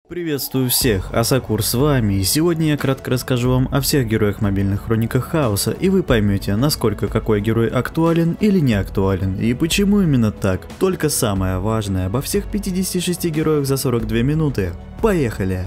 Приветствую всех, Асакур с вами, и сегодня я кратко расскажу вам о всех героях мобильных хрониках хаоса, и вы поймете, насколько какой герой актуален или не актуален, и почему именно так. Только самое важное обо всех 56 героях за 42 минуты. Поехали!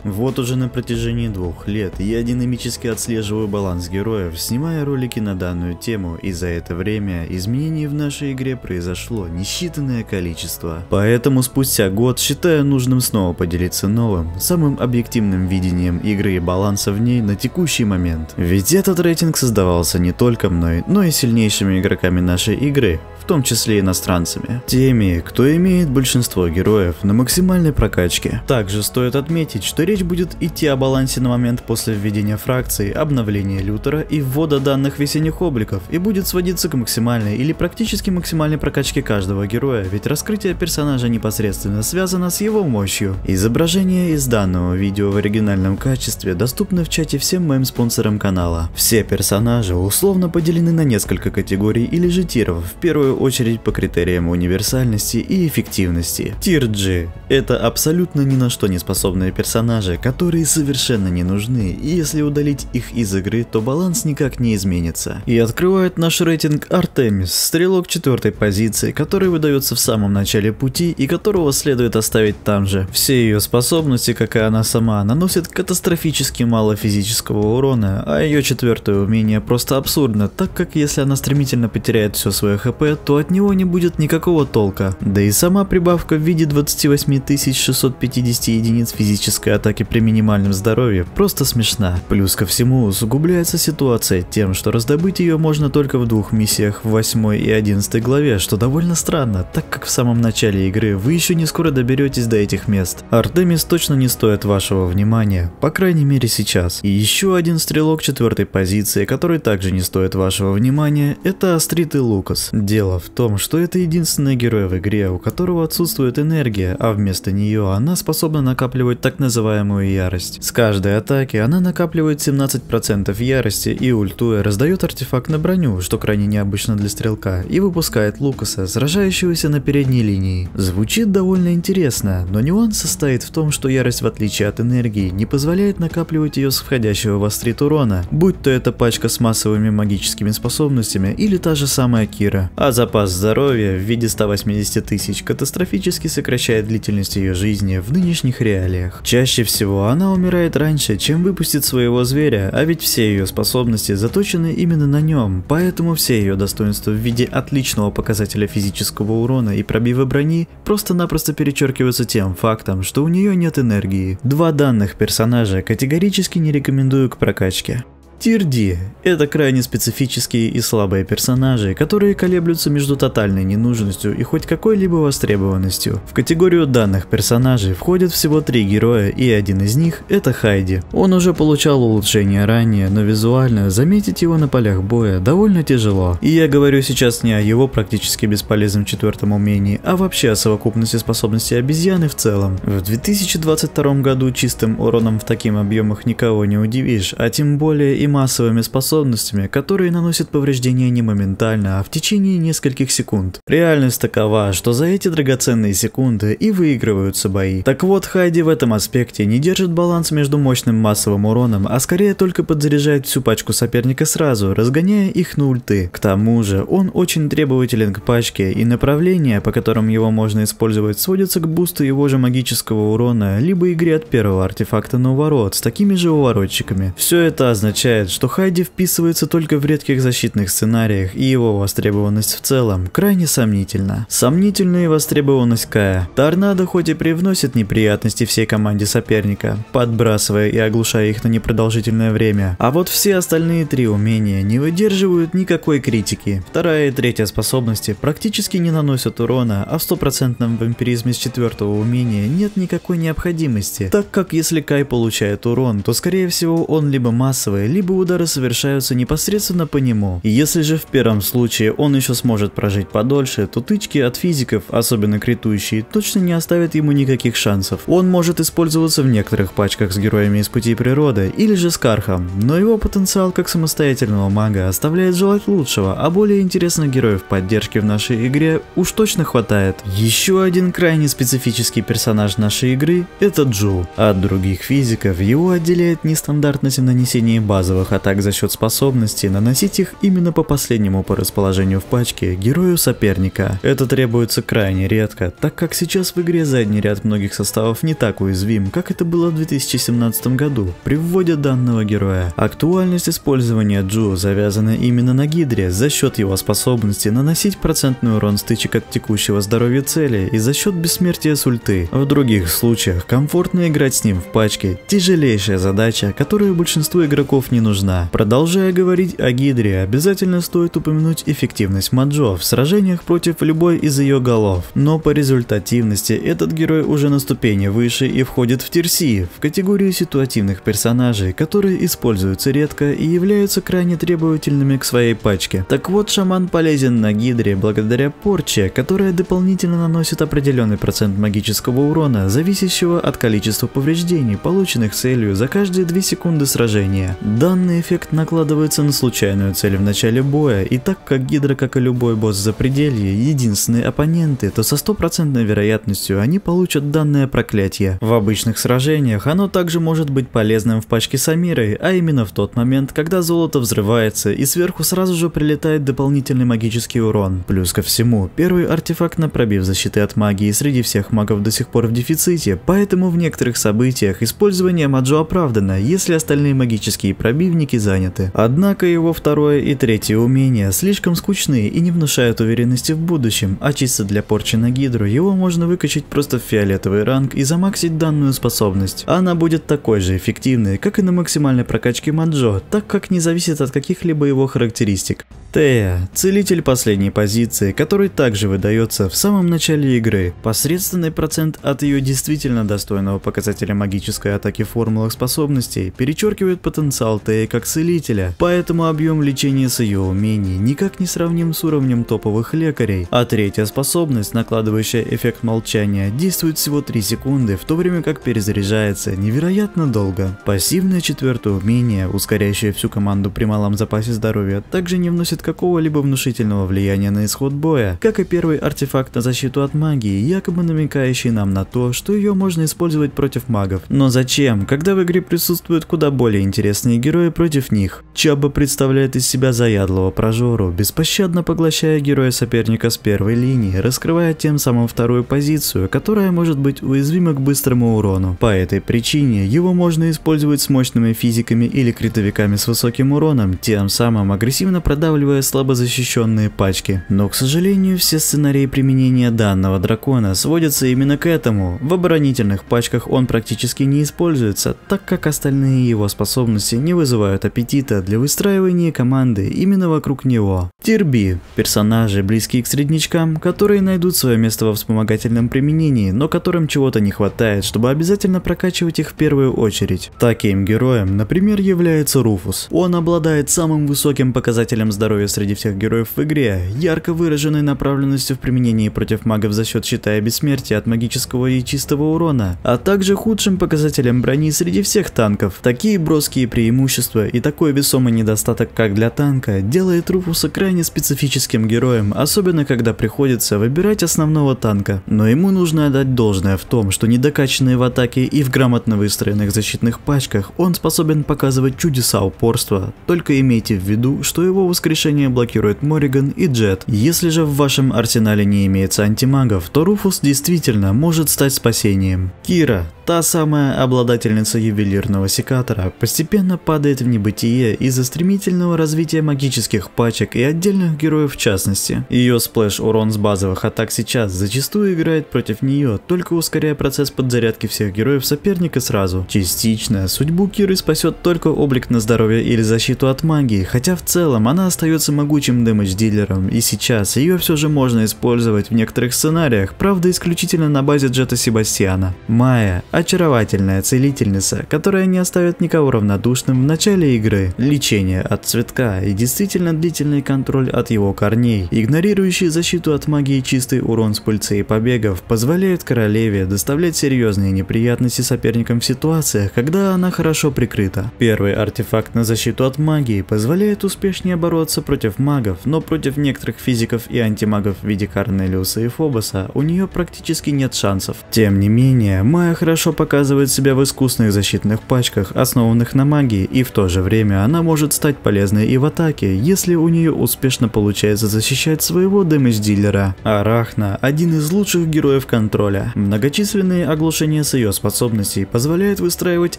Вот уже на протяжении 2 лет я динамически отслеживаю баланс героев, снимая ролики на данную тему, и за это время изменений в нашей игре произошло несчитанное количество. Поэтому спустя год считаю нужным снова поделиться новым, самым объективным видением игры и баланса в ней на текущий момент. Ведь этот рейтинг создавался не только мной, но и сильнейшими игроками нашей игры, в том числе иностранцами. Теми, кто имеет большинство героев на максимальной прокачке. Также стоит отметить, что речь будет идти о балансе на момент после введения фракций, обновления лютера и ввода данных весенних обликов, и будет сводиться к максимальной или практически максимальной прокачке каждого героя, ведь раскрытие персонажа непосредственно связано с его мощью. Изображение из данного видео в оригинальном качестве доступно в чате всем моим спонсорам канала. Все персонажи условно поделены на несколько категорий или же тиров, в первую очередь по критериям универсальности и эффективности. Тир G – это абсолютно ни на что не способные персонажи, которые совершенно не нужны, и если удалить их из игры, то баланс никак не изменится. И открывает наш рейтинг Артемис, стрелок 4-й позиции, который выдается в самом начале пути и которого следует оставить там же. Все ее способности, как и она сама, наносят катастрофически мало физического урона, а ее 4-е умение просто абсурдно, так как если она стремительно потеряет все свое хп, то от него не будет никакого толка. Да и сама прибавка в виде 28 650 единиц физической атаки при минимальном здоровье просто смешна. Плюс ко всему усугубляется ситуация тем, что раздобыть ее можно только в 2 миссиях в 8 и 11 главе, что довольно странно, так как в самом начале игры вы еще не скоро доберетесь до этих мест. Артемис точно не стоит вашего внимания, по крайней мере сейчас. И еще один стрелок 4-й позиции, который также не стоит вашего внимания, это Астрид и Лукас. Дело в том, что это единственный герой в игре, у которого отсутствует энергия, а вместо нее она способна накапливать так называемую ярость. С каждой атаки она накапливает 17% ярости и ультуя раздает артефакт на броню, что крайне необычно для стрелка, и выпускает Лукаса, сражающегося на передней линии. Звучит довольно интересно, но нюанс состоит в том, что ярость, в отличие от энергии, не позволяет накапливать ее с входящего в Астрид урона, будь то эта пачка с массовыми магическими способностями или та же самая Кира. А запас здоровья в виде 180 тысяч катастрофически сокращает длительность ее жизни в нынешних реалиях. Чаще всего она умирает раньше, чем выпустит своего зверя, а ведь все ее способности заточены именно на нем, поэтому все ее достоинства в виде отличного показателя физического урона и пробива брони просто-напросто перечеркиваются тем фактом, что у нее нет энергии. 2 данных персонажа категорически не рекомендую к прокачке. Тир D – это крайне специфические и слабые персонажи, которые колеблются между тотальной ненужностью и хоть какой-либо востребованностью. В категорию данных персонажей входят всего 3 героя, и один из них – это Хайди. Он уже получал улучшения ранее, но визуально заметить его на полях боя довольно тяжело. И я говорю сейчас не о его практически бесполезном 4-м умении, а вообще о совокупности способностей обезьяны в целом. В 2022 году чистым уроном в таких объемах никого не удивишь, а тем более и массовыми способностями, которые наносят повреждения не моментально, а в течение нескольких секунд. Реальность такова, что за эти драгоценные секунды и выигрываются бои. Так вот, Хайди в этом аспекте не держит баланс между мощным массовым уроном, а скорее только подзаряжает всю пачку соперника сразу, разгоняя их на ульты. К тому же, он очень требователен к пачке, и направления, по которым его можно использовать, сводятся к бусту его же магического урона, либо игре от первого артефакта на уворот с такими же уворотчиками. Все это означает, что Хайди вписывается только в редких защитных сценариях, и его востребованность в целом крайне сомнительна. Сомнительна и востребованность Кая. Торнадо хоть и привносит неприятности всей команде соперника, подбрасывая и оглушая их на непродолжительное время, а вот все остальные 3 умения не выдерживают никакой критики. 2-я и 3-я способности практически не наносят урона, а в 100% вампиризме с 4-го умения нет никакой необходимости, так как если Кай получает урон, то скорее всего он либо массовый, либо чьи-либо удары совершаются непосредственно по нему. Если же в первом случае он еще сможет прожить подольше, то тычки от физиков, особенно критующие, точно не оставят ему никаких шансов. Он может использоваться в некоторых пачках с героями из Путей Природы или же с Кархом, но его потенциал как самостоятельного мага оставляет желать лучшего, а более интересных героев поддержки в нашей игре уж точно хватает. Еще один крайне специфический персонаж нашей игры — это Джу. От других физиков его отделяет нестандартность в нанесении базовых атак за счет способности наносить их именно по последнему по расположению в пачке герою соперника. Это требуется крайне редко, так как сейчас в игре задний ряд многих составов не так уязвим, как это было в 2017 году при вводе данного героя. Актуальность использования Джу завязана именно на Гидре за счет его способности наносить процентный урон стычек от текущего здоровья цели и за счет бессмертия с ульты. В других случаях комфортно играть с ним в пачке — тяжелейшая задача, которая большинству игроков не нужна. Продолжая говорить о Гидре, обязательно стоит упомянуть эффективность Маджо в сражениях против любой из ее голов. Но по результативности этот герой уже на ступени выше и входит в Тир Си, в категорию ситуативных персонажей, которые используются редко и являются крайне требовательными к своей пачке. Так вот, шаман полезен на Гидре благодаря порче, которая дополнительно наносит определенный процент магического урона, зависящего от количества повреждений, полученных целью за каждые 2 секунды сражения. Данный эффект накладывается на случайную цель в начале боя, и так как Гидра, как и любой босс запределья, единственные оппоненты, то со 100% вероятностью они получат данное проклятие. В обычных сражениях оно также может быть полезным в пачке с Амирой, а именно в тот момент, когда золото взрывается и сверху сразу же прилетает дополнительный магический урон. Плюс ко всему, первый артефакт на пробив защиты от магии среди всех магов до сих пор в дефиците, поэтому в некоторых событиях использование Маджо оправдано, если остальные магические пробивники заняты. Однако его второе и третье умения слишком скучны и не внушают уверенности в будущем, а чисто для порчи на Гидру его можно выкачать просто в фиолетовый ранг и замаксить данную способность. Она будет такой же эффективной, как и на максимальной прокачке Маджо, так как не зависит от каких-либо его характеристик. Тея, целитель последней позиции, который также выдается в самом начале игры. Посредственный процент от ее действительно достойного показателя магической атаки в формулах способностей перечеркивает потенциал Теи как целителя, поэтому объем лечения с ее умений никак не сравним с уровнем топовых лекарей. А третья способность, накладывающая эффект молчания, действует всего 3 секунды, в то время как перезаряжается невероятно долго. Пассивное четвертое умение, ускоряющее всю команду при малом запасе здоровья, также не вносит какого-либо внушительного влияния на исход боя, как и первый артефакт на защиту от магии, якобы намекающий нам на то, что ее можно использовать против магов. Но зачем, когда в игре присутствуют куда более интересные герои против них? Чабба представляет из себя заядлого прожору, беспощадно поглощая героя соперника с первой линии, раскрывая тем самым вторую позицию, которая может быть уязвима к быстрому урону. По этой причине его можно использовать с мощными физиками или критовиками с высоким уроном, тем самым агрессивно продавливая слабо защищенные пачки. Но, к сожалению, все сценарии применения данного дракона сводятся именно к этому. В оборонительных пачках он практически не используется, так как остальные его способности не вызывают аппетита для выстраивания команды именно вокруг него. Тир Би – персонажи, близкие к среднячкам, которые найдут свое место во вспомогательном применении, но которым чего-то не хватает, чтобы обязательно прокачивать их в первую очередь. Таким героем, например, является Руфус. Он обладает самым высоким показателем здоровья среди всех героев в игре, ярко выраженной направленностью в применении против магов за счет щита и бессмертия от магического и чистого урона, а также худшим показателем брони среди всех танков. Такие броские преимущества и такой весомый недостаток, как для танка, делает Руфуса крайне специфическим героем, особенно когда приходится выбирать основного танка. Но ему нужно отдать должное в том, что недокачанный в атаке и в грамотно выстроенных защитных пачках он способен показывать чудеса упорства, только имейте в виду, что его воскрешение блокирует Морриган и Джет. Если же в вашем арсенале не имеется антимагов, то Руфус действительно может стать спасением. Кира, та самая обладательница ювелирного секатора, постепенно падает в небытие из-за стремительного развития магических пачек и отдельных героев в частности. Ее сплэш-урон с базовых атак сейчас зачастую играет против нее, только ускоряя процесс подзарядки всех героев соперника сразу. Частично судьбу Киры спасет только облик на здоровье или защиту от магии, хотя в целом она остается могучим дэмэдж-дилером, и сейчас ее все же можно использовать в некоторых сценариях, правда исключительно на базе Джета Себастьяна. Майя, очаровательная целительница, которая не оставит никого равнодушным в начале игры. Лечение от цветка и действительно длительный контроль от его корней, игнорирующий защиту от магии чистый урон с пыльцы и побегов, позволяет королеве доставлять серьезные неприятности соперникам в ситуациях, когда она хорошо прикрыта. Первый артефакт на защиту от магии позволяет успешнее бороться против магов, но против некоторых физиков и антимагов в виде Корнелиуса и Фобоса у нее практически нет шансов. Тем не менее, Майя хорошо показывает себя в искусных защитных пачках, основанных на магии, и в то же время она может стать полезной и в атаке, если у нее успешно получается защищать своего дэмэдж-дилера. Арахна – один из лучших героев контроля. Многочисленные оглушения с ее способностей позволяют выстраивать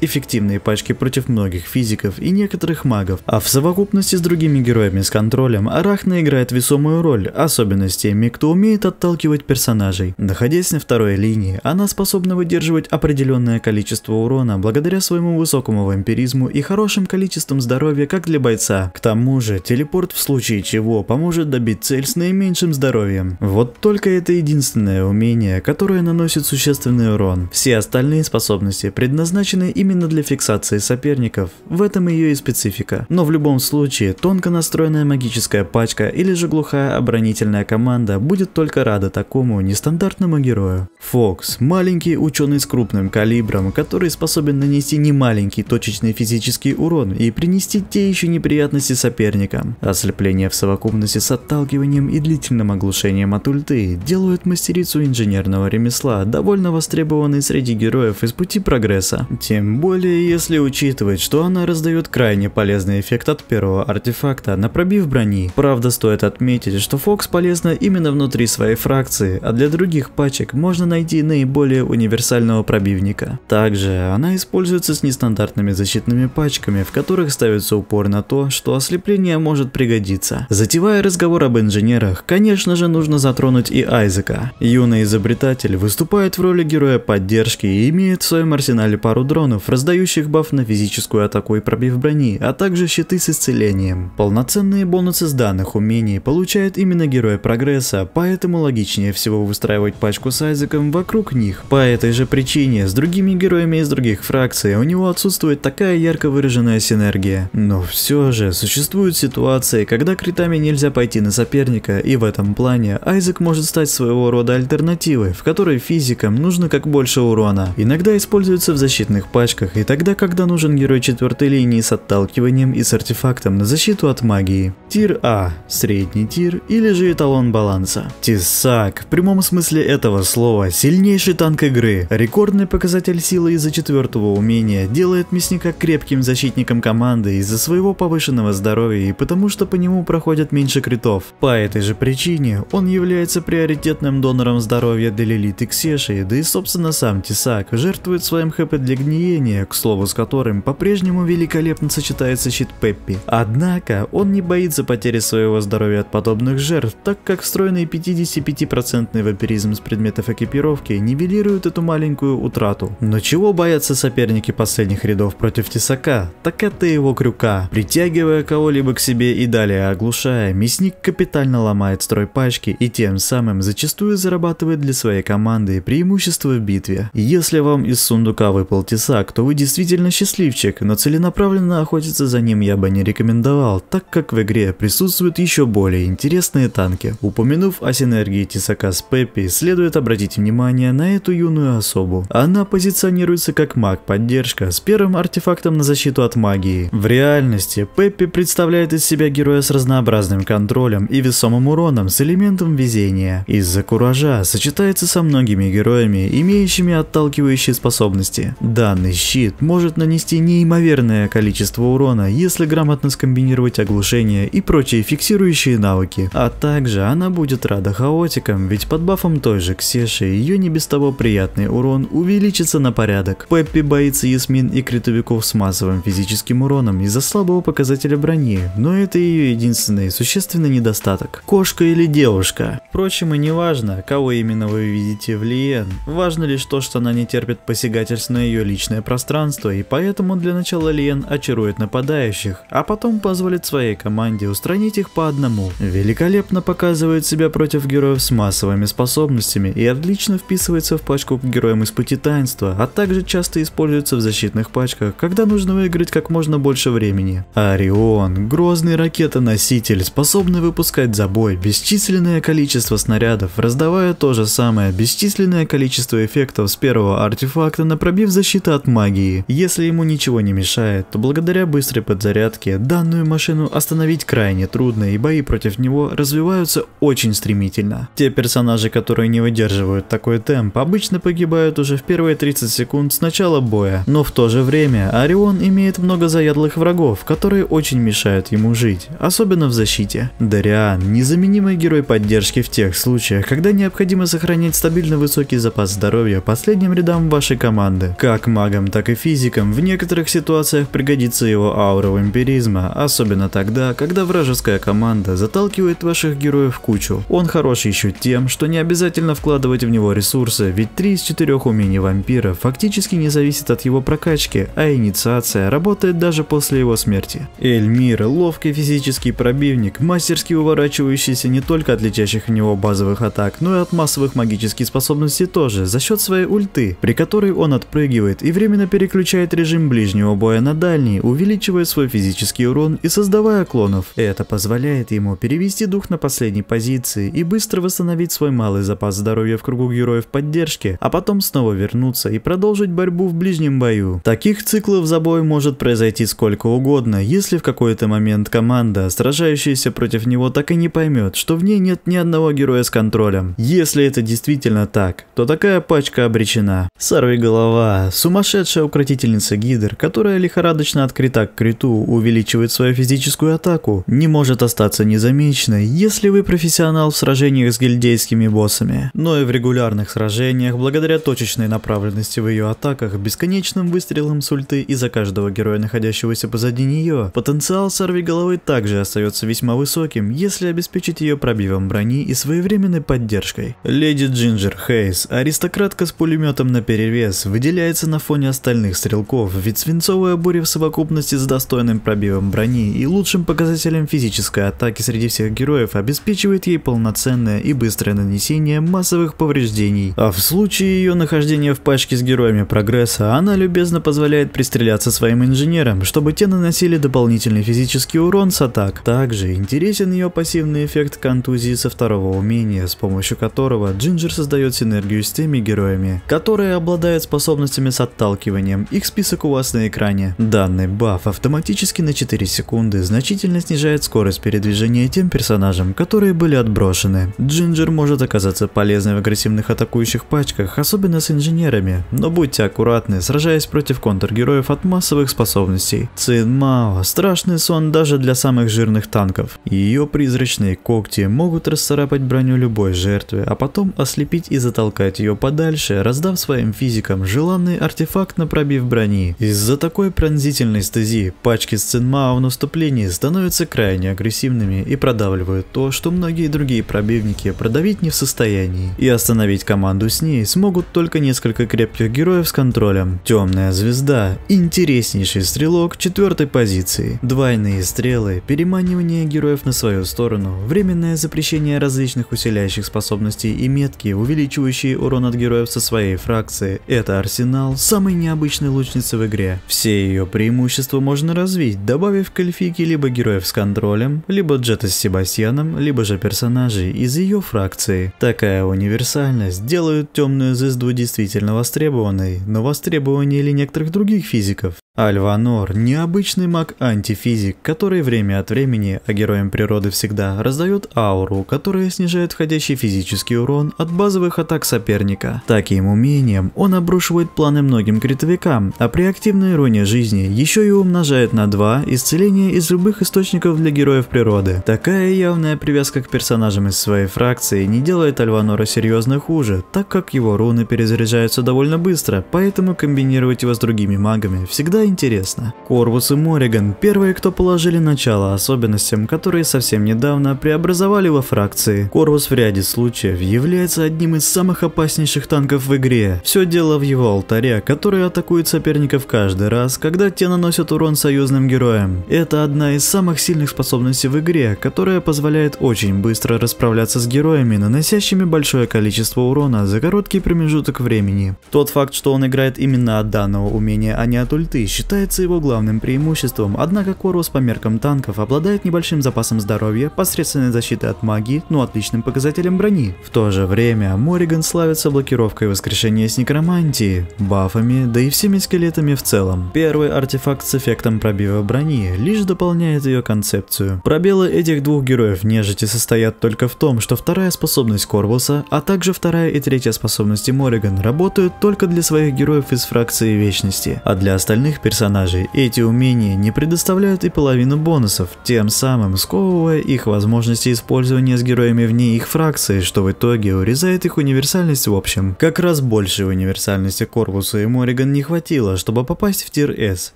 эффективные пачки против многих физиков и некоторых магов, а в совокупности с другими героями с контролем Арахна играет весомую роль, особенно с теми, кто умеет отталкивать персонажей. Находясь на второй линии, она способна выдерживать определенное количество урона благодаря своему высокому вампиризму и хорошим количеством здоровья как для бойца. К тому же, телепорт в случае чего поможет добить цель с наименьшим здоровьем. Вот только это единственное умение, которое наносит существенный урон. Все остальные способности предназначены именно для фиксации соперников, в этом ее и специфика. Но в любом случае, тонко настроенная магическая пачка или же глухая оборонительная команда будет только рада такому нестандартному герою. Фокс – маленький ученый с крупным калибром, который способен нанести немаленький точечный физический урон и принести те еще неприятности соперникам. Ослепление в совокупности с отталкиванием и длительным оглушением от ульты делают мастерицу инженерного ремесла довольно востребованной среди героев из пути прогресса. Тем более, если учитывать, что она раздает крайне полезный эффект от первого артефакта на пробив брони. Правда, стоит отметить, что Фокс полезна именно внутри своей фракции, а для других пачек можно найти наиболее универсального пробивника. Также она используется с нестандартными защитными пачками, в которых ставится упор на то, что ослепление может пригодиться. Затевая разговор об инженерах, конечно же, нужно затронуть и Айзека. Юный изобретатель выступает в роли героя поддержки и имеет в своем арсенале пару дронов, раздающих баф на физическую атаку и пробив брони, а также щиты с исцелением. Полноценные бонусы с данных умений получает именно герой прогресса, поэтому логичнее всего выстраивать пачку с Айзеком вокруг них. По этой же причине с другими героями из других фракций у него отсутствует такая ярко выраженная синергия. Но все же существуют ситуации, когда критами нельзя пойти на соперника, и в этом плане Айзек может стать своего рода альтернативой, в которой физикам нужно как больше урона. Иногда используется в защитных пачках и тогда, когда нужен герой четвертой линии с отталкиванием и с артефактом на защиту от магии. Тир А, средний тир или же эталон баланса. Тесак, в прямом смысле этого слова, сильнейший танк игры. Рекордный показатель силы из-за четвертого умения делает мясника крепким защитником команды из-за своего повышенного здоровья и потому что по нему проходят меньше критов. По этой же причине он является приоритетным донором здоровья для Лилит и Ксеши, да и собственно сам Тесак жертвует своим хп для гниения, к слову с которым по-прежнему великолепно сочетается щит Пеппи. Однако он не боится потери своего здоровья от подобных жертв, так как встроенный 55% вампиризм с предметов экипировки нивелирует эту маленькую утрату. Но чего боятся соперники последних рядов против Тесака? Так это его крюка. Притягивая кого-либо к себе и далее оглушая, мясник капитально ломает строй пачки и тем самым зачастую зарабатывает для своей команды преимущество в битве. Если вам из сундука выпал Тесак, то вы действительно счастливчик, но целенаправленно охотиться за ним я бы не рекомендовал, так как в игре присутствуют еще более интересные танки. Упомянув о синергии Тесака с Пеппи, следует обратить внимание на эту юную особу. Она позиционируется как маг-поддержка с первым артефактом на защиту от магии. В реальности Пеппи представляет из себя героя с разнообразным контролем и весомым уроном с элементом везения. Из-за куража сочетается со многими героями, имеющими отталкивающие способности. Данный щит может нанести неимоверное количество урона, если грамотно скомбинировать оглушение и прочие фиксирующие навыки. А также она будет рада хаотикам, ведь под бафом той же Ксеши ее не без того приятный урон увеличится на порядок. Пеппи боится Ясмин и критовиков с массовым физическим уроном из-за слабого показателя брони, но это ее единственный существенный недостаток. Кошка или девушка? Впрочем, и не важно, кого именно вы видите в Лиен. Важно лишь то, что она не терпит посягательств на ее личное пространство, и поэтому для начала Лиен очарует нападающих, а потом позволит своей команде устранить их по одному. Великолепно показывает себя против героев с массовыми способностями и отлично вписывается в пачку к героям из пути таинства, а также часто используется в защитных пачках, когда нужно выиграть как можно больше времени. Орион – грозный ракетоноситель, способный выпускать за бой бесчисленное количество снарядов, раздавая то же самое бесчисленное количество эффектов с первого артефакта на пробив защиты от магии. Если ему ничего не мешает, то благодаря быстрой подзарядке данную машину остановить крайне трудно, и бои против него развиваются очень стремительно. Те персонажи, которые не выдерживают такой темп, обычно погибают уже в первые 30 секунд с начала боя, но в то же время Орион имеет много заядлых врагов, которые очень мешают ему жить, особенно в защите. Дариан – незаменимый герой поддержки в тех случаях, когда необходимо сохранять стабильно высокий запас здоровья последним рядам вашей команды. Как магам, так и физикам в некоторых ситуациях пригодится его аура вампиризма, особенно тогда, когда вражеская команда заталкивает ваших героев в кучу. Он хорош еще тем, что не обязательно вкладывать в него ресурсы, ведь 3 из 4 умений вампира фактически не зависит от его прокачки, а инициация работает даже после его смерти. Эльмир – ловкий физический пробивник, мастерски уворачивающийся не только от летящих в него базовых атак, но и от массовых магических способностей тоже, за счет своей ульты, при которой он отпрыгивает и временно переключает режим ближнего боя на дальний, увеличивая свой физический урон и создавая клонов. Это позволяет ему перевести дух на последней позиции и быстро восстановить свой малый запас здоровья в кругу героев поддержки, а потом снова вернуться и продолжить борьбу в ближнем бою. Таких циклов за бой может произойти сколько угодно, если в какой-то момент команда, сражающаяся против него, так и не поймет, что в ней нет ни одного героя с контролем. Если это действительно так, то такая пачка обречена. Сорвиголова – сумасшедшая укротительница гидр, которая лихорадочно от крита к криту увеличивает свою физическую атаку, не может остаться незамеченной, если вы профессионал в сражениях с гильдейскими боссами. Но и в регулярных сражениях, благодаря точечной направленности в ее атаках, бесконечным выстрелам с ульты и за каждого героя, находящегося позади нее, потенциал сорвиголовы также остается весьма высоким, если обеспечить ее пробивом брони и своевременной поддержкой. Леди Джинджер Хейс, аристократка с пулеметом наперевес, выделяется на фоне остальных стрелков, ведь свинцовая буря в совокупности с достойным пробивом брони и лучшим показателем физической атаки среди всех героев обеспечивает ей полноценное и быстрое нанесение массовых повреждений, а в случае ее нахождения в пачке с героями прогресса, она любезно позволяет пристреляться своим инженерам, чтобы те наносили дополнительный физический урон с атак. Также интересен ее пассивный эффект контузии со второго умения, с помощью которого Джинджер создает синергию с теми героями, которые обладают способностями с отталкиванием. Их список у вас на экране. Данный баф автоматически на 4 секунды значительно снижает скорость передвижения тем персонажам, которые были отброшены. Джинджер может оказаться полезной в агрессивных атакующих пачках, особенно с инженерами, но будьте аккуратны, сражаясь против контргероев от массовых способностей. Цин Мао – страшный сон даже для самых жирных танков. Ее призрачные когти могут расцарапать броню любой жертвы, а потом ослепить и затолкать ее подальше, раздав своим физикам желанный артефакт на пробив брони. Из-за такой пронзительной стези пачки с Цин Мао в наступлении становятся крайне агрессивными и продавливают то, что многие другие пробивники продавить не в состоянии. И остановить команду с ней смогут только несколько крепких героев с контролем. Темная звезда – интереснейший стрелок 4-й позиции. Двойные стрелы, переманивание героев на свою сторону, временное запрещение различных усиляющих способностей и метки, увеличивающие урон от героев со своей фракции. Это арсенал самой необычной лучницы в игре. Все ее преимущества можно развить, добавив к эльфийке либо героев с контролем, либо Джета с Себастьяном, либо же персонажей из ее фракции. Такая универсальность делает темную звезду действительно востребованной, но востребованнее ли некоторых других физиков? Альванор – необычный маг-антифизик, который время от времени, а героям природы всегда, раздает ауру, которая снижает входящий физический урон от базовых атак соперника. Таким умением он обрушивает планы многим критовикам, а при активной иронии жизни еще и умножает на 2 исцеление из любых источников для героев природы. Такая явная привязка к персонажам из своей фракции не делает Альванора серьезно хуже, так как его руны перезаряжаются довольно быстро, поэтому комбинировать его с другими магами всегда интересно. Корвус и Морриган – первые, кто положили начало особенностям, которые совсем недавно преобразовали во фракции. Корвус в ряде случаев является одним из самых опаснейших танков в игре. Все дело в его алтаре, который атакует соперников каждый раз, когда те наносят урон союзным героям. Это одна из самых сильных способностей в игре, которая позволяет очень быстро расправляться с героями, наносящими большое количество урона за короткий промежуток времени. Тот факт, что он играет именно от данного умения, а не от ульты, считается его главным преимуществом, однако Корвус по меркам танков обладает небольшим запасом здоровья, посредственной защиты от магии, но отличным показателем брони. В то же время Морриган славится блокировкой воскрешения с некромантии, бафами, да и всеми скелетами в целом. Первый артефакт с эффектом пробива брони лишь дополняет ее концепцию. Пробелы этих двух героев нежити состоят только в том, что вторая способность Корвуса, а также вторая и третья способности Морриган работают только для своих героев из фракции Вечности, а для остальных персонажей эти умения не предоставляют и половину бонусов, тем самым сковывая их возможности использования с героями вне их фракции, что в итоге урезает их универсальность в общем. Как раз большей универсальности Корвусу и Морриган не хватило, чтобы попасть в тир S,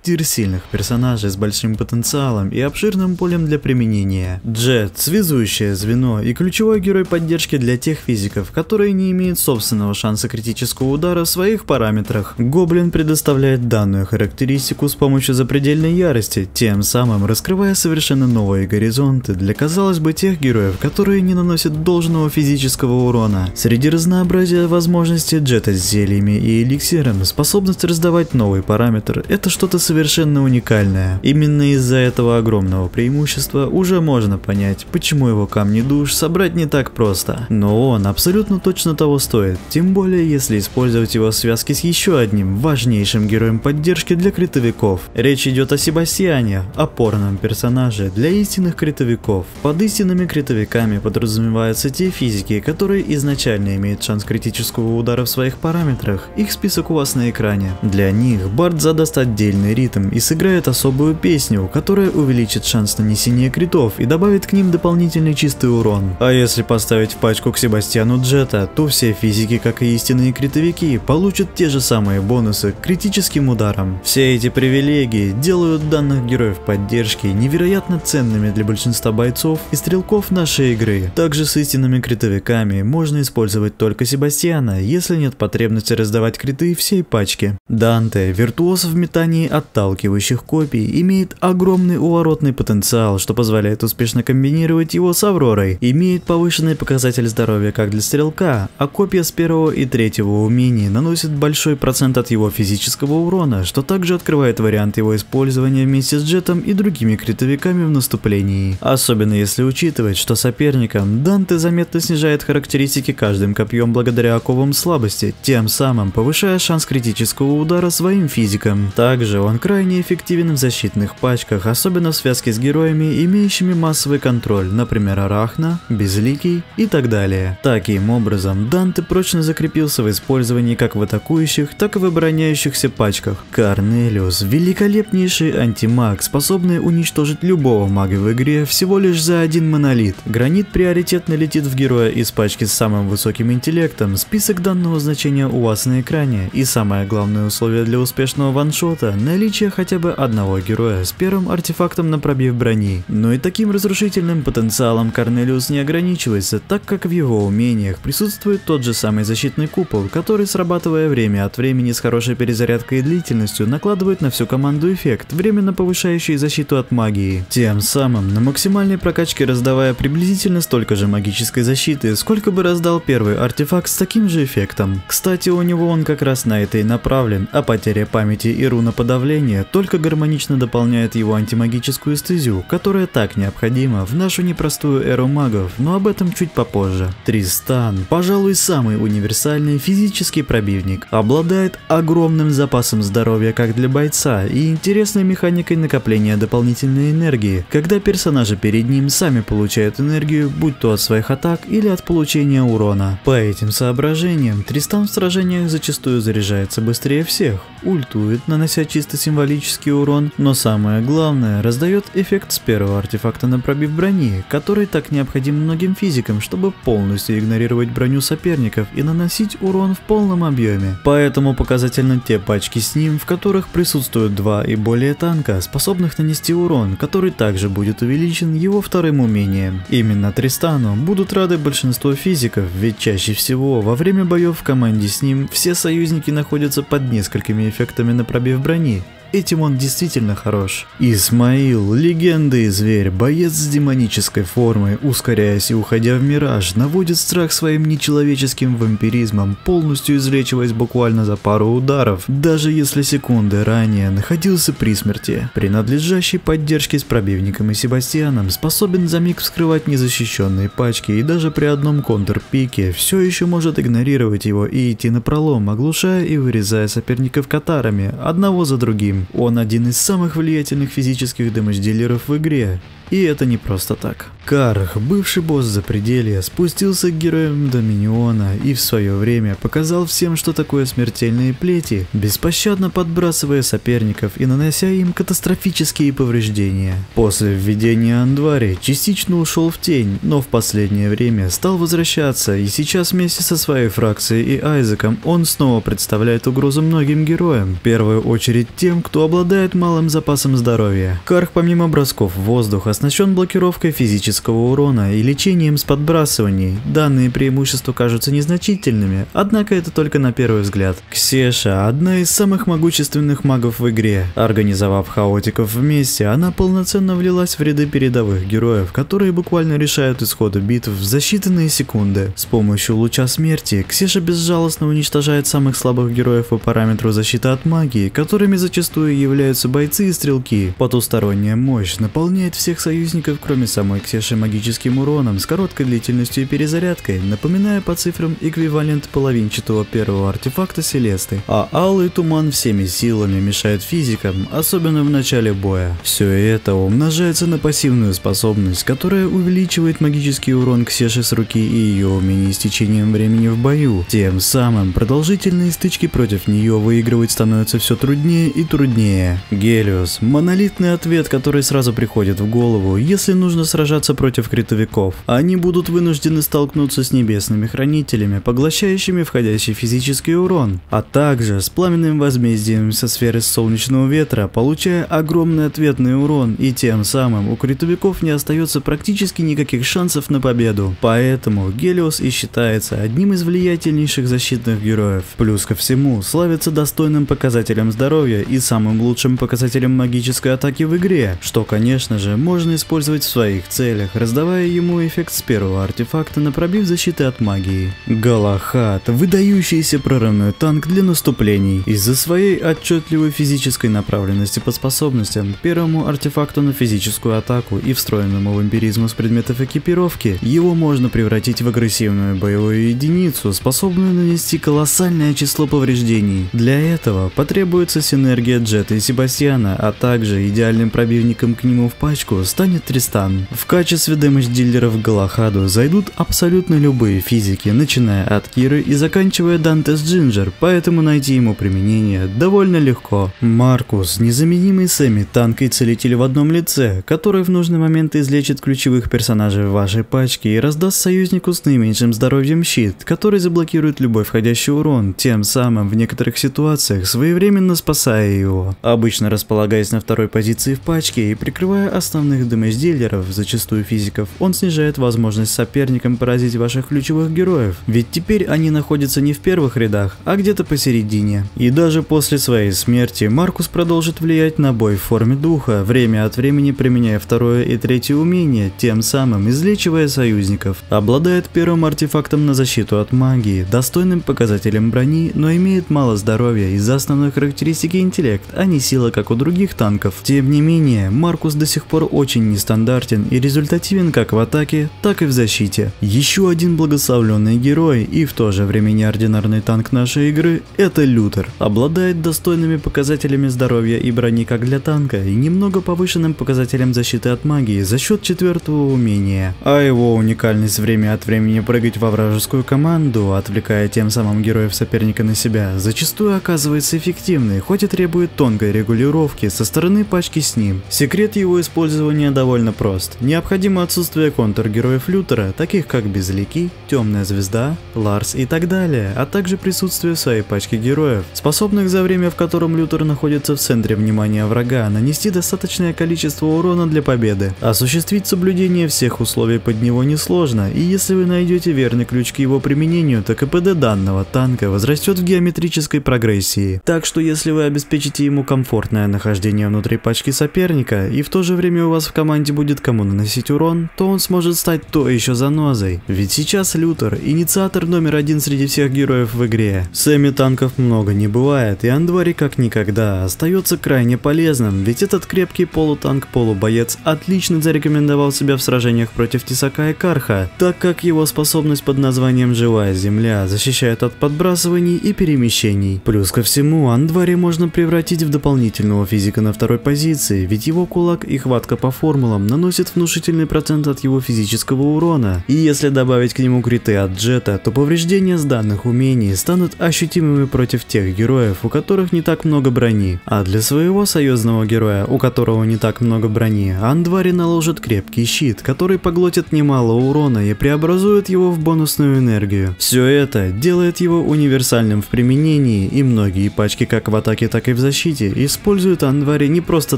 тир сильных персонажей с большим потенциалом и обширным полем для применения. Джет – связующее звено и ключевой герой поддержки для тех физиков, которые не имеют собственного шанса критического удара в своих параметрах. Гоблин предоставляет данную характеристику с помощью запредельной ярости, тем самым раскрывая совершенно новые горизонты для, казалось бы, тех героев, которые не наносят должного физического урона. Среди разнообразия возможностей Джета с зельями и эликсиром способность раздавать новый параметр – это что-то совершенно уникальное. Именно из-за этого огромного преимущества уже можно понять, почему его камни душ собрать не так просто. Но он абсолютно точно того стоит, тем более если использовать его в связке с еще одним важнейшим героем поддержки для критовиков. Речь идет о Себастьяне, опорном персонаже для истинных критовиков. Под истинными критовиками подразумеваются те физики, которые изначально имеют шанс критического удара в своих параметрах, их список у вас на экране. Для них Бард задаст отдельный ритм и сыграет особую песню, которая увеличит шанс нанесения критов и добавит к ним дополнительный чистый урон. А если поставить в пачку к Себастьяну Джета, то все физики, как и истинные критовики, получат те же самые бонусы к критическим ударам. Все эти привилегии делают данных героев поддержки невероятно ценными для большинства бойцов и стрелков нашей игры. Также с истинными критовиками можно использовать только Себастьяна, если нет потребности раздавать криты всей пачке. Данте, виртуоз в метании отталкивающих копий, имеет огромный уворотный потенциал, что позволяет успешно комбинировать его с Авророй. Имеет повышенный показатель здоровья как для стрелка, а копья с первого и третьего умений наносят большой процент от его физического урона, что также открывает вариант его использования вместе с Джетом и другими критовиками в наступлении. Особенно если учитывать, что соперникам Данте заметно снижает характеристики каждым копьем благодаря оковам слабости, тем самым повышая шанс критического удара своим физикам. Также он крайне эффективен в защитных пачках, особенно в связке с героями, имеющими массовый контроль, например Арахна, Безликий и так далее. Таким образом, Данте прочно закрепился в использовании как в атакующих, так и в обороняющихся пачках. Корнелиус – великолепнейший антимаг, способный уничтожить любого мага в игре всего лишь за один монолит. Гранит приоритетно летит в героя из пачки с самым высоким интеллектом, список данного значения у вас на экране, и самое главное условие для успешного ваншота – наличие хотя бы одного героя с первым артефактом на пробив брони. Но и таким разрушительным потенциалом Корнелиус не ограничивается, так как в его умениях присутствует тот же самый защитный купол, который, срабатывая время от времени с хорошей перезарядкой и длительностью, накладывает на всю команду эффект, временно повышающий защиту от магии. Тем самым на максимальной прокачке раздавая приблизительно столько же магической защиты, сколько бы раздал первый артефакт с таким же эффектом. Кстати, у него он как раз на это и направлен, а потеря памяти и руна подавления только гармонично дополняет его антимагическую стезю, которая так необходима в нашу непростую эру магов, но об этом чуть попозже. Тристан, пожалуй, самый универсальный физический пробивник, обладает огромным запасом здоровья как для бойца и интересной механикой накопления дополнительной энергии, когда персонажи перед ним сами получают энергию, будь то от своих атак или от получения урона. По этим соображениям, Тристан в сражениях зачастую заряжается быстрее всех, ультует, нанося чисто символический урон, но самое главное, раздает эффект с первого артефакта на пробив брони, который так необходим многим физикам, чтобы полностью игнорировать броню соперников и наносить урон в полном объеме. Поэтому показательны те пачки с ним, в которых присутствуют 2 и более танка, способных нанести урон, который также будет увеличен его вторым умением. Именно Тристану будут рады большинство физиков, ведь чаще всего во время боев в команде с ним все союзники находятся под несколькими эффектами на пробив брони. Этим он действительно хорош. Исмаил, легенда и зверь, боец с демонической формой, ускоряясь и уходя в мираж, наводит страх своим нечеловеческим вампиризмом, полностью излечиваясь буквально за пару ударов, даже если секунды ранее находился при смерти. При надлежащей поддержке с пробивником и Себастьяном способен за миг вскрывать незащищенные пачки и даже при одном контрпике все еще может игнорировать его и идти напролом, оглушая и вырезая соперников катарами, одного за другим. Он один из самых влиятельных физических дэмэдж-дилеров в игре. И это не просто так. Карх, бывший босс Запределья, спустился к героям Доминиона и в свое время показал всем, что такое смертельные плети, беспощадно подбрасывая соперников и нанося им катастрофические повреждения. После введения Андвари частично ушел в тень, но в последнее время стал возвращаться, и сейчас вместе со своей фракцией и Айзеком он снова представляет угрозу многим героям, в первую очередь тем, кто обладает малым запасом здоровья. Карх помимо бросков в воздух оснащен блокировкой физического урона и лечением с подбрасываний. Данные преимущества кажутся незначительными, однако это только на первый взгляд. Ксеша – одна из самых могущественных магов в игре. Организовав хаотиков вместе, она полноценно влилась в ряды передовых героев, которые буквально решают исходы битв за считанные секунды. С помощью луча смерти Ксеша безжалостно уничтожает самых слабых героев по параметру защиты от магии, которыми зачастую являются бойцы и стрелки. Потусторонняя мощь наполняет всех союзников, кроме самой Ксеши, магическим уроном с короткой длительностью и перезарядкой, напоминая по цифрам эквивалент половинчатого первого артефакта Селесты. А алый туман всеми силами мешает физикам, особенно в начале боя. Все это умножается на пассивную способность, которая увеличивает магический урон Ксеши с руки и ее умение с течением времени в бою. Тем самым продолжительные стычки против нее выигрывать становится все труднее и труднее. Гелиос – монолитный ответ, который сразу приходит в голову, если нужно сражаться против критовиков. Они будут вынуждены столкнуться с небесными хранителями, поглощающими входящий физический урон, а также с пламенным возмездием со сферы солнечного ветра, получая огромный ответный урон, и тем самым у критовиков не остается практически никаких шансов на победу. Поэтому Гелиос и считается одним из влиятельнейших защитных героев. Плюс ко всему, славится достойным показателем здоровья и самым лучшим показателем магической атаки в игре, что, конечно же, можно использовать в своих целях, раздавая ему эффект с первого артефакта на пробив защиты от магии. Галахад – выдающийся прорывной танк для наступлений. Из-за своей отчетливой физической направленности по способностям, первому артефакту на физическую атаку и встроенному вампиризму с предметов экипировки, его можно превратить в агрессивную боевую единицу, способную нанести колоссальное число повреждений. Для этого потребуется синергия Джета и Себастьяна, а также идеальным пробивником к нему в пачку станет Тристан. В качестве дэмэдж-дилеров к Галахаду зайдут абсолютно любые физики, начиная от Киры и заканчивая Дантес Джинджер, поэтому найти ему применение довольно легко. Маркус – незаменимый Сэмми-танк и целитель в одном лице, который в нужный момент излечит ключевых персонажей в вашей пачке и раздаст союзнику с наименьшим здоровьем щит, который заблокирует любой входящий урон, тем самым в некоторых ситуациях своевременно спасая его. Обычно располагаясь на второй позиции в пачке и прикрывая основных дэмэдж-дилеров, зачастую физиков, он снижает возможность соперникам поразить ваших ключевых героев, ведь теперь они находятся не в первых рядах, а где-то посередине. И даже после своей смерти Маркус продолжит влиять на бой в форме духа, время от времени применяя второе и третье умение, тем самым излечивая союзников. Обладает первым артефактом на защиту от магии, достойным показателем брони, но имеет мало здоровья из-за основной характеристики интеллект, а не сила, как у других танков. Тем не менее, Маркус до сих пор очень нестандартен и результативен как в атаке, так и в защите. Еще один благословленный герой и в то же время неординарный танк нашей игры – это Лютер. Обладает достойными показателями здоровья и брони как для танка и немного повышенным показателем защиты от магии за счет четвертого умения. А его уникальность время от времени прыгать во вражескую команду, отвлекая тем самым героев соперника на себя, зачастую оказывается эффективной, хоть и требует тонкой регулировки со стороны пачки с ним. Секрет его использования выполнения довольно прост. Необходимо отсутствие контргероев Лютера, таких как Безликий, Темная Звезда, Ларс и так далее, а также присутствие своей пачки героев, способных за время, в котором Лютер находится в центре внимания врага, нанести достаточное количество урона для победы. Осуществить соблюдение всех условий под него несложно, и если вы найдете верный ключ к его применению, то КПД данного танка возрастет в геометрической прогрессии. Так что если вы обеспечите ему комфортное нахождение внутри пачки соперника, и в то же время у вас в команде будет кому наносить урон, то он сможет стать то еще занозой. Ведь сейчас Лютер — инициатор номер один среди всех героев в игре. Сами танков много не бывает, и Андвари как никогда остается крайне полезным, ведь этот крепкий полутанк-полубоец отлично зарекомендовал себя в сражениях против Тесака и Карха, так как его способность под названием «Живая Земля» защищает от подбрасываний и перемещений. Плюс ко всему, Андвари можно превратить в дополнительного физика на второй позиции, ведь его кулак и хватка по формулам наносит внушительный процент от его физического урона. И если добавить к нему криты от Джета, то повреждения с данных умений станут ощутимыми против тех героев, у которых не так много брони. А для своего союзного героя, у которого не так много брони, Андвари наложит крепкий щит, который поглотит немало урона и преобразует его в бонусную энергию. Все это делает его универсальным в применении, и многие пачки как в атаке, так и в защите используют Андвари не просто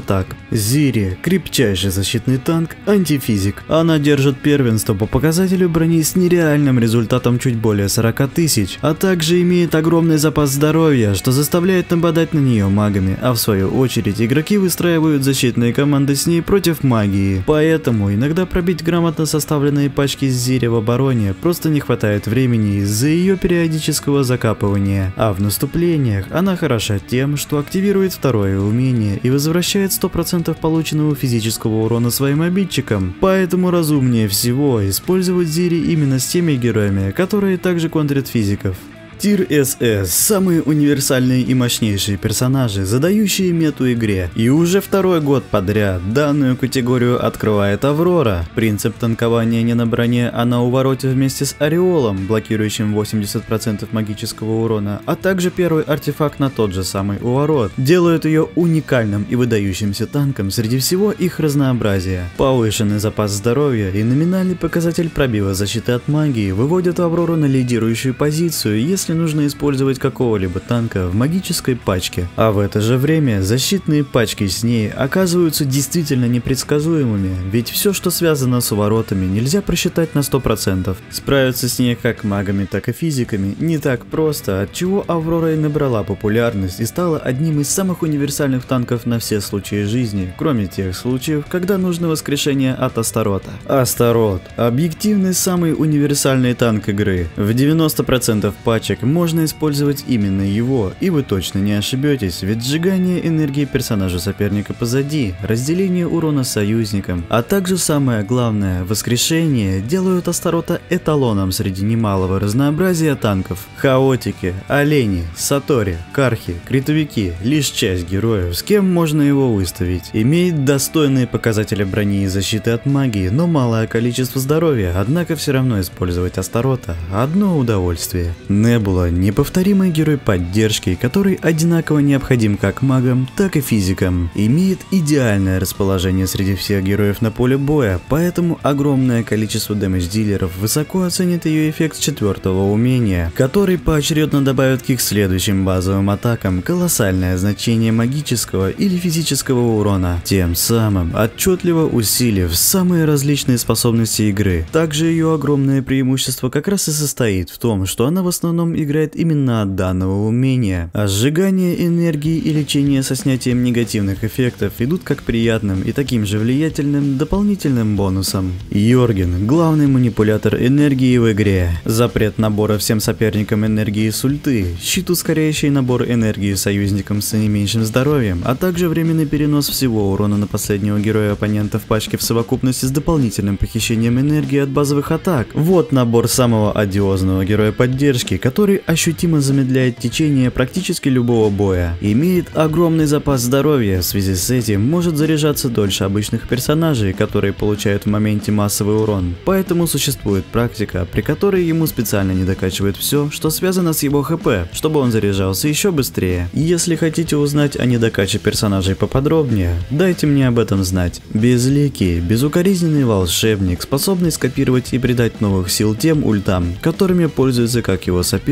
так. Зири — крепчайший защитный танк, антифизик. Она держит первенство по показателю брони с нереальным результатом чуть более 40 тысяч, а также имеет огромный запас здоровья, что заставляет нападать на нее магами, а в свою очередь игроки выстраивают защитные команды с ней против магии. Поэтому иногда пробить грамотно составленные пачки с Зири в обороне просто не хватает времени из-за ее периодического закапывания, а в наступлениях она хороша тем, что активирует второе умение и возвращает 100% полученного физического урона своим обидчикам. Поэтому разумнее всего использовать Зири именно с теми героями, которые также контрят физиков. Тир СС – самые универсальные и мощнейшие персонажи, задающие мету игре. И уже второй год подряд данную категорию открывает Аврора. Принцип танкования не на броне, а на увороте вместе с Ореолом, блокирующим 80% магического урона, а также первый артефакт на тот же самый уворот, делают ее уникальным и выдающимся танком среди всего их разнообразия. Повышенный запас здоровья и номинальный показатель пробива защиты от магии выводят Аврору на лидирующую позицию, если нужно использовать какого-либо танка в магической пачке. А в это же время защитные пачки с ней оказываются действительно непредсказуемыми, ведь все, что связано с уворотами, нельзя просчитать на 100%. Справиться с ней как магами, так и физиками не так просто, отчего Аврора и набрала популярность и стала одним из самых универсальных танков на все случаи жизни, кроме тех случаев, когда нужно воскрешение от Астарота. Астарот — объективный самый универсальный танк игры. В 90% пачек можно использовать именно его, и вы точно не ошибетесь, ведь сжигание энергии персонажа соперника позади, разделение урона союзникам, а также самое главное, воскрешение делают Астарота эталоном среди немалого разнообразия танков. Хаотики, олени, сатори, кархи, критовики — лишь часть героев, с кем можно его выставить. Имеет достойные показатели брони и защиты от магии, но малое количество здоровья, однако все равно использовать Астарота — одно удовольствие. Небула — неповторимый герой поддержки, который одинаково необходим как магам, так и физикам. Имеет идеальное расположение среди всех героев на поле боя, поэтому огромное количество дэмэдж-дилеров высоко оценит ее эффект с 4-го умения, который поочередно добавит к их следующим базовым атакам колоссальное значение магического или физического урона, тем самым отчетливо усилив самые различные способности игры. Также ее огромное преимущество как раз и состоит в том, что она в основном играет именно от данного умения, а сжигание энергии и лечение со снятием негативных эффектов идут как приятным и таким же влиятельным дополнительным бонусом. Йорген — главный манипулятор энергии в игре. Запрет набора всем соперникам энергии с ульты, щит, ускоряющий набор энергии союзникам с наименьшим здоровьем, а также временный перенос всего урона на последнего героя оппонента в пачке в совокупности с дополнительным похищением энергии от базовых атак. Вот набор самого одиозного героя поддержки, который который ощутимо замедляет течение практически любого боя. Имеет огромный запас здоровья, в связи с этим может заряжаться дольше обычных персонажей, которые получают в моменте массовый урон. Поэтому существует практика, при которой ему специально не докачивают все, что связано с его хп, чтобы он заряжался еще быстрее. Если хотите узнать о недокаче персонажей поподробнее, дайте мне об этом знать. Безликий, безукоризненный волшебник, способный скопировать и придать новых сил тем ультам, которыми пользуются как его соперники,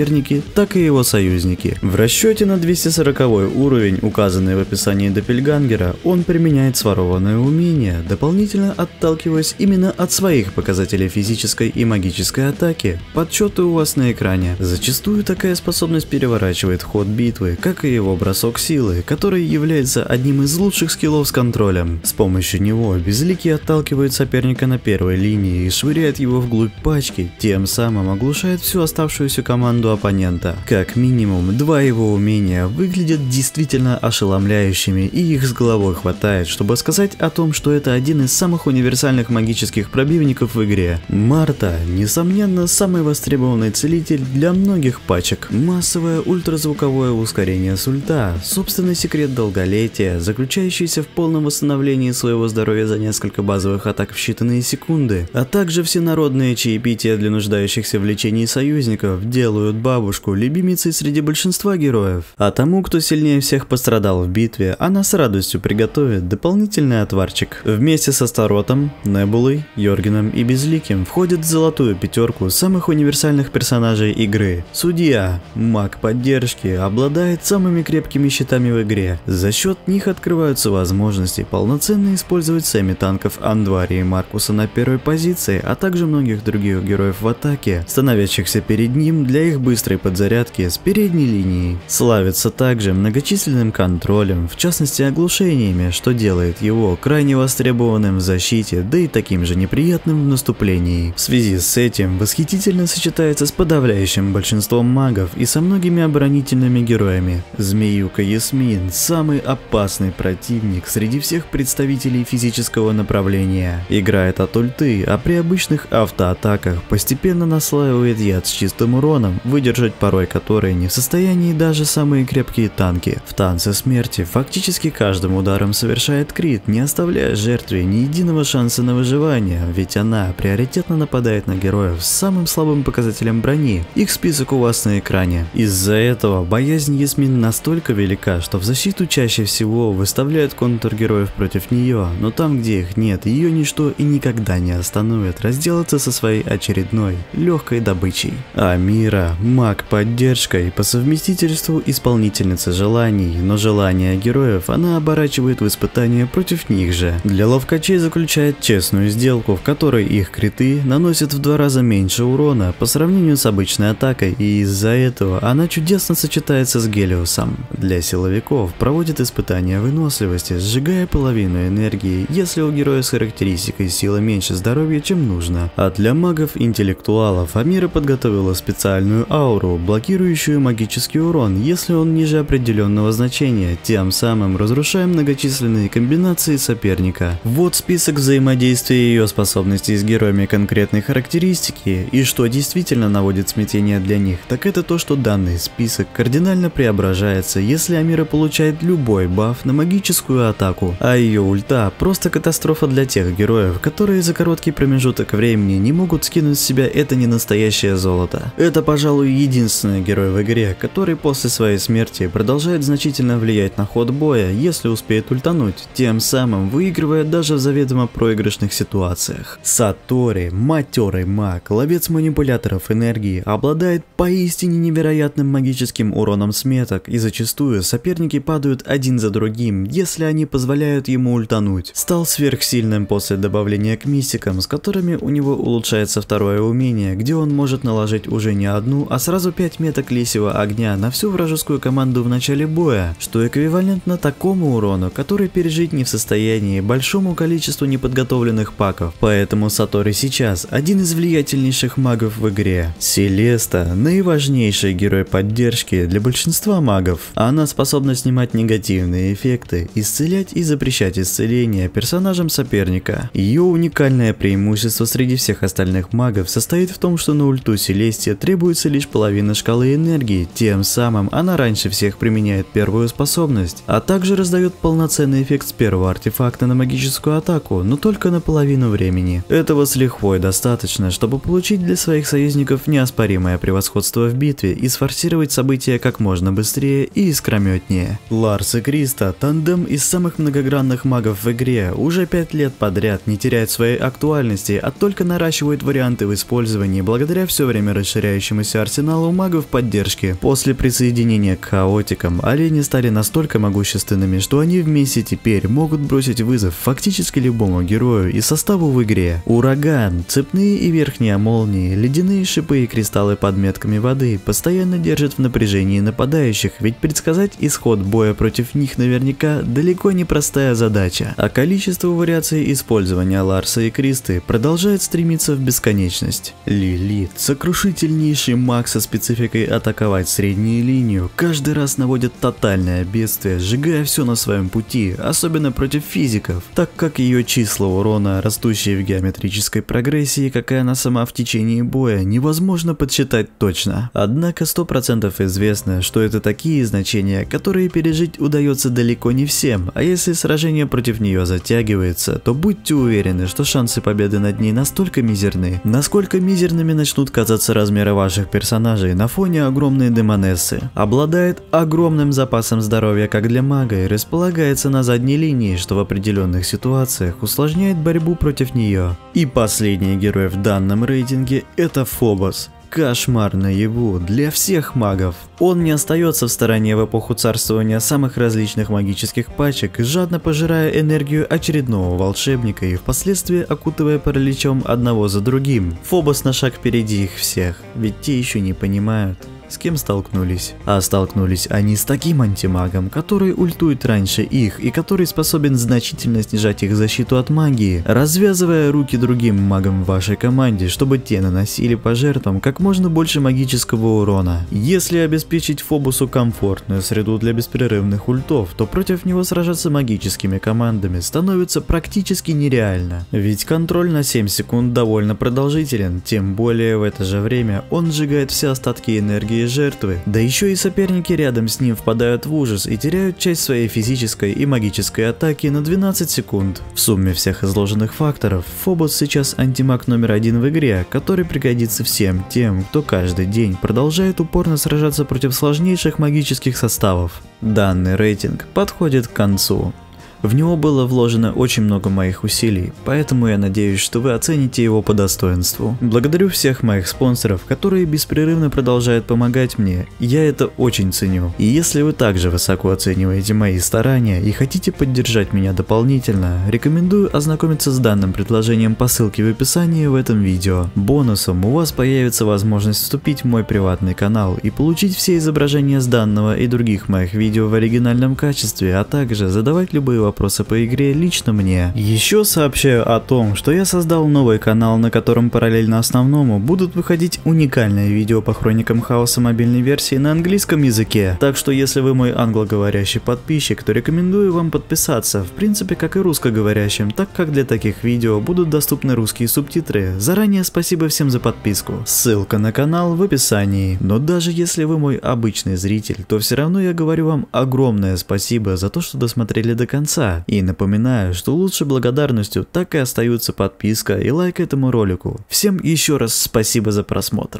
так и его союзники. В расчете на 240 уровень, указанный в описании Доппельгангера, он применяет сворованное умение, дополнительно отталкиваясь именно от своих показателей физической и магической атаки. Подсчеты у вас на экране. Зачастую такая способность переворачивает ход битвы, как и его бросок силы, который является одним из лучших скиллов с контролем. С помощью него Безликий отталкивает соперника на первой линии и швыряет его вглубь пачки, тем самым оглушает всю оставшуюся команду оппонента. Как минимум, два его умения выглядят действительно ошеломляющими, и их с головой хватает, чтобы сказать о том, что это один из самых универсальных магических пробивников в игре. Марта, несомненно, самый востребованный целитель для многих пачек. Массовое ультразвуковое ускорение с ульта, собственный секрет долголетия, заключающийся в полном восстановлении своего здоровья за несколько базовых атак в считанные секунды, а также всенародные чаепития для нуждающихся в лечении союзников делают бабушку любимицей среди большинства героев. А тому, кто сильнее всех пострадал в битве, она с радостью приготовит дополнительный отварчик. Вместе со Старотом, Небулой, Йоргеном и Безликим входит в золотую пятерку самых универсальных персонажей игры. Судья, маг поддержки, обладает самыми крепкими щитами в игре. За счет них открываются возможности полноценно использовать сами танков Андвари и Маркуса на первой позиции, а также многих других героев в атаке, становящихся перед ним для их быстрой подзарядки с передней линии. Славится также многочисленным контролем, в частности оглушениями, что делает его крайне востребованным в защите, да и таким же неприятным в наступлении. В связи с этим восхитительно сочетается с подавляющим большинством магов и со многими оборонительными героями. Змеюка Ясмин – самый опасный противник среди всех представителей физического направления. Играет от ульты, а при обычных автоатаках постепенно наслаивает яд с чистым уроном, выдержать порой которые не в состоянии даже самые крепкие танки. В танце смерти фактически каждым ударом совершает крит, не оставляя жертве ни единого шанса на выживание, ведь она приоритетно нападает на героев с самым слабым показателем брони. Их список у вас на экране. Из-за этого боязнь Ясмин настолько велика, что в защиту чаще всего выставляют контргероев против нее, но там, где их нет, ее ничто и никогда не остановит разделаться со своей очередной легкой добычей. Амира, маг поддержка и по совместительству исполнительница желаний, но желания героев она оборачивает в испытания против них же. Для ловкачей заключает честную сделку, в которой их криты наносят в 2 раза меньше урона по сравнению с обычной атакой, и из-за этого она чудесно сочетается с Гелиосом. Для силовиков проводит испытания выносливости, сжигая половину энергии, если у героя с характеристикой сила меньше здоровья, чем нужно. А для магов-интеллектуалов Амира подготовила специальную ауру, блокирующую магический урон, если он ниже определенного значения, тем самым разрушая многочисленные комбинации соперника. Вот список взаимодействия ее способностей с героями конкретной характеристики, и что действительно наводит смятение для них, так это то, что данный список кардинально преображается, если Амира получает любой баф на магическую атаку, а ее ульта просто катастрофа для тех героев, которые за короткий промежуток времени не могут скинуть с себя это ненастоящее золото. Это, пожалуй, единственный герой в игре, который после своей смерти продолжает значительно влиять на ход боя, если успеет ультануть, тем самым выигрывая даже в заведомо проигрышных ситуациях. Сатори, матерый маг, ловец манипуляторов энергии, обладает поистине невероятным магическим уроном с меток, и зачастую соперники падают один за другим, если они позволяют ему ультануть. Стал сверхсильным после добавления к мистикам, с которыми у него улучшается второе умение, где он может наложить уже не одну, а сразу 5 меток лисьего огня на всю вражескую команду в начале боя, что эквивалентно такому урону, который пережить не в состоянии большому количеству неподготовленных паков. Поэтому Сатори сейчас один из влиятельнейших магов в игре. Селеста – наиважнейший герой поддержки для большинства магов. Она способна снимать негативные эффекты, исцелять и запрещать исцеление персонажам соперника. Ее уникальное преимущество среди всех остальных магов состоит в том, что на ульту Селесте требуется лишь лишь половина шкалы энергии, тем самым она раньше всех применяет первую способность, а также раздает полноценный эффект с первого артефакта на магическую атаку, но только на половину времени. Этого с лихвой достаточно, чтобы получить для своих союзников неоспоримое превосходство в битве и сфорсировать события как можно быстрее и искрометнее. Ларс и Криста, тандем из самых многогранных магов в игре, уже 5 лет подряд не теряют своей актуальности, а только наращивают варианты в использовании благодаря все время расширяющемуся арсеналу магов поддержки. После присоединения к хаотикам, олени стали настолько могущественными, что они вместе теперь могут бросить вызов фактически любому герою и составу в игре. Ураган, цепные и верхние молнии, ледяные шипы и кристаллы под метками воды постоянно держат в напряжении нападающих, ведь предсказать исход боя против них наверняка далеко не простая задача, а количество вариаций использования Ларса и Кристы продолжает стремиться в бесконечность. Лилит, сокрушительнейший маг со спецификой атаковать среднюю линию, каждый раз наводит тотальное бедствие, сжигая все на своем пути, особенно против физиков, так как ее числа урона, растущие в геометрической прогрессии, как и она сама в течение боя, невозможно подсчитать точно. Однако 100% известно, что это такие значения, которые пережить удается далеко не всем, а если сражение против нее затягивается, то будьте уверены, что шансы победы над ней настолько мизерны, насколько мизерными начнут казаться размеры ваших персонажей на фоне огромной демонессы. Обладает огромным запасом здоровья как для мага и располагается на задней линии, что в определенных ситуациях усложняет борьбу против нее. И последний герой в данном рейтинге — это Фобос. Кошмар наяву для всех магов. Он не остается в стороне в эпоху царствования самых различных магических пачек, жадно пожирая энергию очередного волшебника и впоследствии окутывая параличом одного за другим. Фобос на шаг впереди их всех, ведь те еще не понимают, с кем столкнулись. А столкнулись они с таким антимагом, который ультует раньше их и который способен значительно снижать их защиту от магии, развязывая руки другим магам в вашей команде, чтобы те наносили по жертвам как можно больше магического урона. Если обеспечить Фобусу комфортную среду для беспрерывных ультов, то против него сражаться магическими командами становится практически нереально. Ведь контроль на 7 секунд довольно продолжителен, тем более в это же время он сжигает все остатки энергии жертвы, да еще и соперники рядом с ним впадают в ужас и теряют часть своей физической и магической атаки на 12 секунд. В сумме всех изложенных факторов, Фобос сейчас антимаг номер 1 в игре, который пригодится всем тем, кто каждый день продолжает упорно сражаться против сложнейших магических составов. Данный рейтинг подходит к концу. В него было вложено очень много моих усилий, поэтому я надеюсь, что вы оцените его по достоинству. Благодарю всех моих спонсоров, которые беспрерывно продолжают помогать мне, я это очень ценю. И если вы также высоко оцениваете мои старания и хотите поддержать меня дополнительно, рекомендую ознакомиться с данным предложением по ссылке в описании в этом видео. Бонусом у вас появится возможность вступить в мой приватный канал и получить все изображения с данного и других моих видео в оригинальном качестве, а также задавать любые вопросы по игре лично мне. Еще сообщаю о том, что я создал новый канал, на котором параллельно основному будут выходить уникальные видео по хроникам хаоса мобильной версии на английском языке. Так что если вы мой англоговорящий подписчик, то рекомендую вам подписаться, в принципе как и русскоговорящим, так как для таких видео будут доступны русские субтитры. Заранее спасибо всем за подписку. Ссылка на канал в описании. Но даже если вы мой обычный зритель, то все равно я говорю вам огромное спасибо за то, что досмотрели до конца. И напоминаю, что лучше благодарностью так и остаются подписка и лайк этому ролику. Всем еще раз спасибо за просмотр.